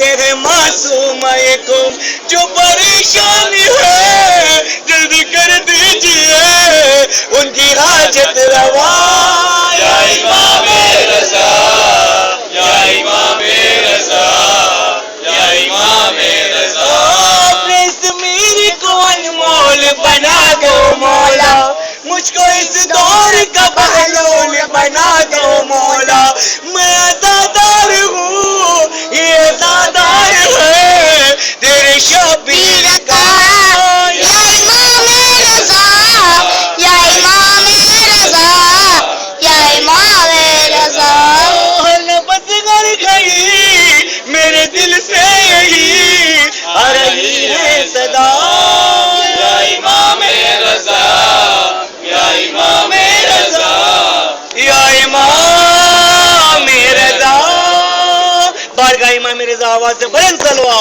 देते हैं मासूम को जो परेशानी है जल्दी कर दीजिए उनकी हाजत रवा या इमाम रज़ा या इमाम रज़ा या इमाम रज़ा अपने ज़मीर को अनमोल बना दो मौला मुझको इस दौर का बहलूल बना दो मौला मैं अज़ादार हूँ ये अज़ादार है तेरे शबीर का या इमाम रज़ा या इमाम रज़ा या इमाम रज़ा नफ़स कर गई मेरे दिल से यही आ रही है सदा या इमाम रज़ा या इमाम रज़ा या इमाम रज़ा बारगाह इमाम रज़ा आवाज़ से बुलंद सलवा